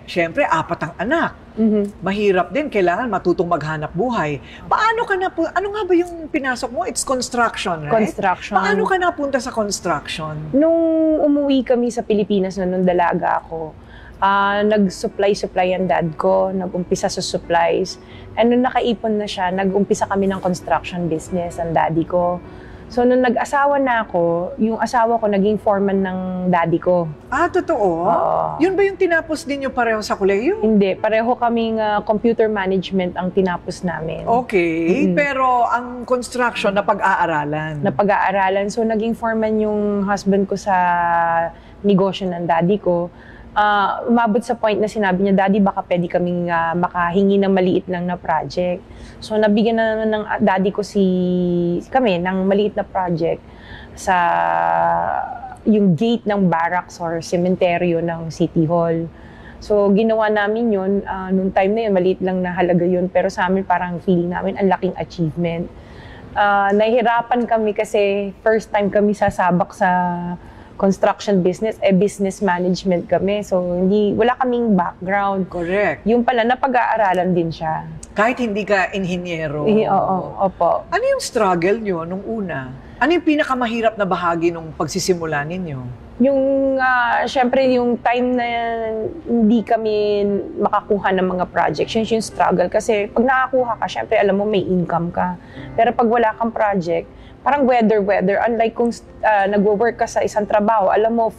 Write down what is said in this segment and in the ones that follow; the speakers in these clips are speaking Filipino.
Siyempre, apat ang anak. Mahirap din, kailangan matutong maghanap buhay. Paano ka na po, ano nga ba yung pinasok mo? It's construction, right? Construction. Paano ka napunta sa construction? Nung umuwi kami sa Pilipinas nung dalaga ako, nag-supply ang dad ko, nag-umpisa sa supplies. And nung nakaipon na siya, nag-umpisa kami ng construction business, ang daddy ko. So, nung nag-asawa na ako, yung asawa ko naging foreman ng daddy ko. Ah, totoo? Yun ba yung tinapos ninyo pareho sa kolehiyo? Hindi, pareho kaming computer management ang tinapos namin. Okay, pero ang construction na pag-aaralan? Napag-aaralan. So, naging foreman yung husband ko sa negosyo ng daddy ko. Umabot sa point na sinabi niya, Daddy, baka pwede kaming makahingi ng maliit lang na project. So, nabigyan na naman ng daddy ko kami ng maliit na project sa yung gate ng barracks or cementerio ng City Hall. So, ginawa namin yun. Noong time na yun, maliit lang na halaga yun. Pero sa amin, parang feeling namin, ang laking achievement. Nahihirapan kami kasi first time kami sasabak sa construction business, business management kami. So, wala kaming background. Correct. Yung pala, napag-aaralan din siya. Kahit hindi ka inhinyero. Oo, opo. Ano yung struggle nyo nung una? Ano yung pinakamahirap na bahagi nung pagsisimula ninyo? Yung, syempre, yung time na hindi kami makakuha ng mga projects, yun yung struggle. Kasi pag nakakuha ka, syempre, alam mo, may income ka. Pero pag wala kang project, parang weather. Unlike kung nagwo-work ka sa isang trabaho, alam mo,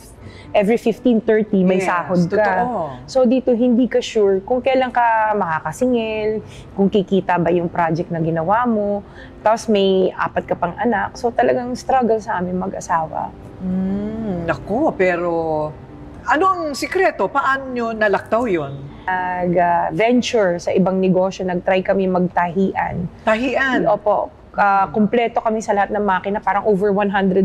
every 15-30 may sahod ka. Totoo. So dito, hindi ka sure kung kailan ka makakasingil, kung kikita ba yung project na ginawa mo. Tapos may 4 ka pang anak. So talagang struggle sa amin mag-asawa. Naku, pero ano ang sikreto? Paano nyo nalaktaw yun? Nag-venture sa ibang negosyo, nag-try kami magtahian. Tahian? Opo. Kumpleto kami sa lahat ng makina, parang over 100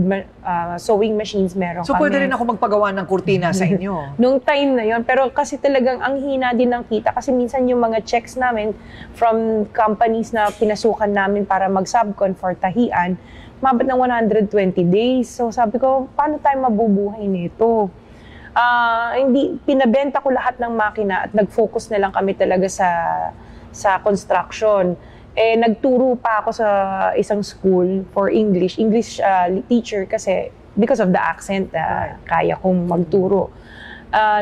sewing machines meron So kami. pwede rin ako magpagawa ng kurtina sa inyo? Nung time na yon, pero kasi talagang ang hina din ng kita kasi minsan yung mga checks namin from companies na pinasukan namin para mag-subcon for tahian, mabot ng 120 days. So sabi ko, paano tayo mabubuhay nito? Pinabenta ko lahat ng makina at nag-focus na lang kami talaga sa construction. Nagturo pa ako sa isang school for English teacher kasi because of the accent, kaya kong magturo.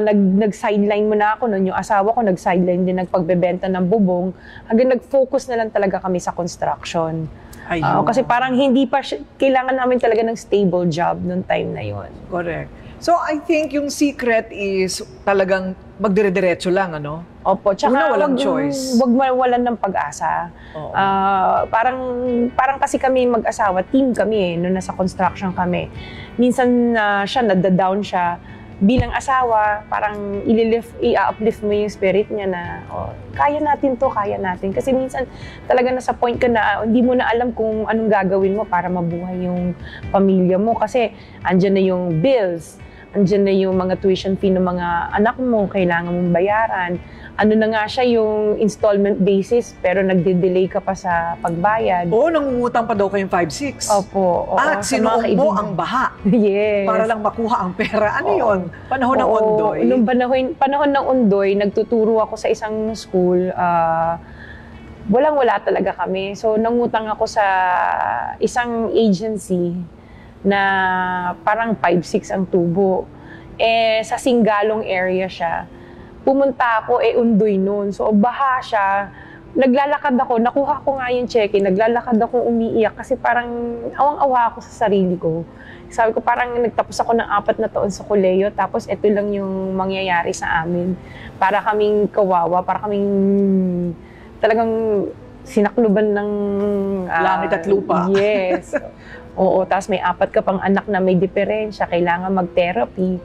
Nag-sideline muna ako noon, yung asawa ko nag-sideline din nagpagbebenta ng bubong, hanggang nag-focus na lang talaga kami sa construction. Kasi parang hindi pa kailangan namin talaga ng stable job noong time na yon. Correct. So I think yung secret is talagang magdire-diretso lang, ano? Opo, tsaka walang choice. Wag mawalan ng pag-asa. Parang kasi kami mag-asawa, team kami nung nasa construction kami. Minsan siya, nada-down siya. Bilang asawa, parang i-uplift mo yung spirit niya na, kaya natin to, kaya natin. Kasi minsan talaga nasa point ka na hindi mo na alam kung anong gagawin mo para mabuhay yung pamilya mo. Kasi andyan na yung bills, andyan na yung mga tuition fee ng mga anak mo, kailangan mong bayaran. Ano na nga siya yung installment basis, pero nagde-delay ka pa sa pagbayad. Nangungutang pa daw kayong 5-6. Opo. At sinuong mo ang baha. Yes. Para lang makuha ang pera. Ano yun? Panahon ng Ondoy? Nung panahon ng Ondoy, nagtuturo ako sa isang school. Walang-wala talaga kami. So, nangutang ako sa isang agency na parang 5-6 ang tubo. Sa Singalong area siya. Pumunta ako, Ondoy noon. So, baha siya. Naglalakad ako, nakuha ko nga yung check-in, naglalakad ako umiiyak kasi parang awang-awa ako sa sarili ko. Sabi ko, parang nagtapos ako ng 4 na taon sa kolehiyo, tapos ito lang yung mangyayari sa amin. Para kaming kawawa, para kaming talagang sinakluban ng langit at lupa. Yes. Oo, tapos may 4 ka pang anak na may diferensya, kailangan mag-therapy.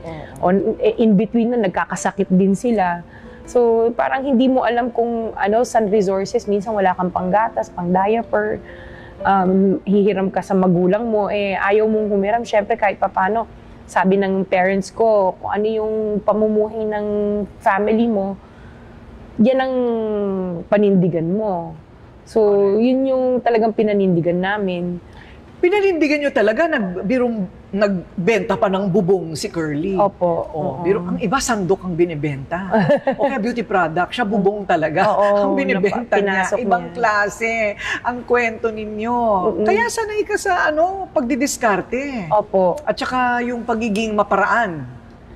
In between na, nagkakasakit din sila. So, parang hindi mo alam kung saan resources. Minsan wala kang panggatas, pang diaper. Hihiram ka sa magulang mo. Ayaw mong humiram. Siyempre, kahit papano, sabi ng parents ko, kung ano yung pamumuhay ng family mo, yan ang panindigan mo. So, yun yung talagang pinanindigan namin. Pinanindigan nyo talaga, nagbenta pa ng bubong si Curly. Opo. Ang iba sandok ang binibenta. O kaya beauty product, siya bubong talaga. Ang binibenta niya, ibang klase ang kwento ninyo. Kaya sanay ka sa pagdidiskarte. Opo. At saka yung pagiging maparaan.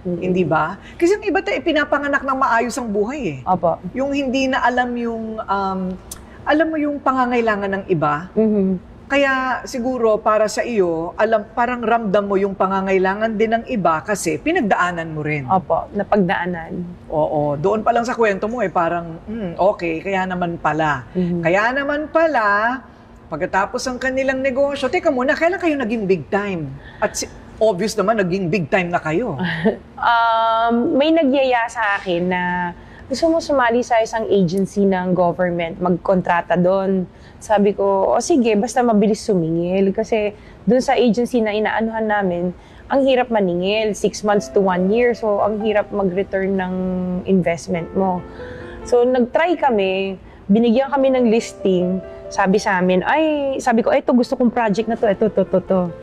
Hindi ba? Kasi yung iba tayo, pinapanganak ng maayos ang buhay eh. Opo. Yung hindi na alam yung, alam mo yung pangangailangan ng iba. Kaya siguro para sa iyo, parang ramdam mo yung pangangailangan din ng iba kasi pinagdaanan mo rin. Opo, napagdaanan. Oo, doon pa lang sa kwento mo parang, okay, kaya naman pala. Kaya naman pala, pagkatapos ang kanilang negosyo, teka muna, kailan kayo naging big time? At obvious naman, naging big time na kayo. May nagyaya sa akin na gusto mo sumali sa isang agency ng government, magkontrata doon. Sabi ko, sige, basta mabilis sumingil. Kasi doon sa agency na inaanuhan namin, ang hirap maningil, 6 months to 1 year. So, ang hirap mag-return ng investment mo. So, nag-try kami, binigyan kami ng listing. Sabi sa amin, sabi ko, ito, gusto kong project na to, ito.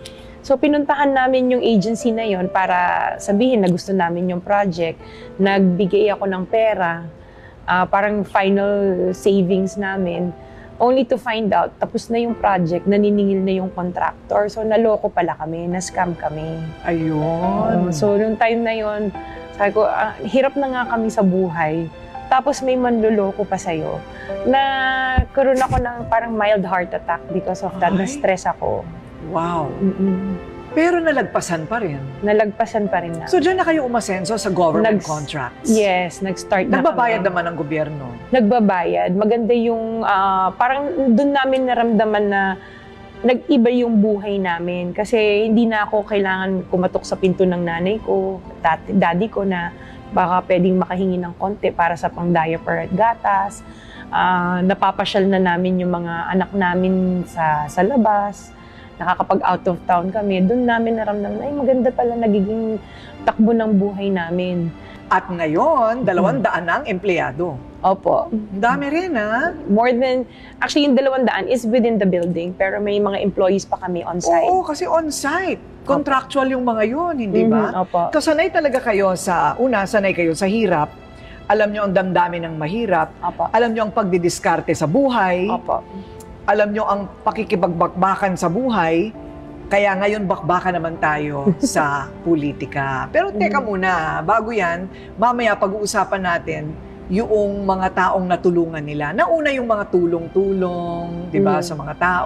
So, pinuntahan namin yung agency na yon para sabihin na gusto namin yung project. Nagbigay ako ng pera, parang final savings namin. Only to find out, tapos na yung project, naniningil na yung contractor. So, naloko pala kami, na-scam kami. Ayun. So, nung time na yon, sabi ko, hirap na nga kami sa buhay. Tapos may manluloko pa sa'yo. Nagkaroon ako ng parang mild heart attack because of that. Na-stress ako. Wow. Pero nalagpasan pa rin. Nalagpasan pa rin na. So, dyan na kayo umasenso sa government contracts? Yes, nag-start na Nagbabayad kami. naman ang gobyerno? Nagbabayad. Maganda yung, parang doon namin naramdaman na nag-iba yung buhay namin. Kasi hindi na ako kailangan kumatok sa pinto ng nanay ko, daddy ko na baka pwedeng makahingi ng konti para sa pang-diaper at gatas. Napapasyal na namin yung mga anak namin sa labas. Nakakapag-out of town kami, doon namin naramdaman, maganda pala nagiging takbo ng buhay namin. At ngayon, 200 na ang empleyado. Opo. Dami rin, ha? More than, actually yung 200 is within the building, pero may mga employees pa kami on-site. Oo, kasi on-site. Contractual yung mga yun, hindi ba? Opo. So, sanay talaga kayo sanay kayo sa hirap. Alam nyo ang damdamin ng mahirap. Opo. Alam nyo ang pagdidiskarte sa buhay. Opo. Alam nyo ang pakikipagbakbakan sa buhay, kaya ngayon bakbakan naman tayo sa politika. Pero teka muna, bago yan, mamaya pag-uusapan natin yung mga taong natulungan nila. Nauna yung mga tulong-tulong, di ba, sa mga tao.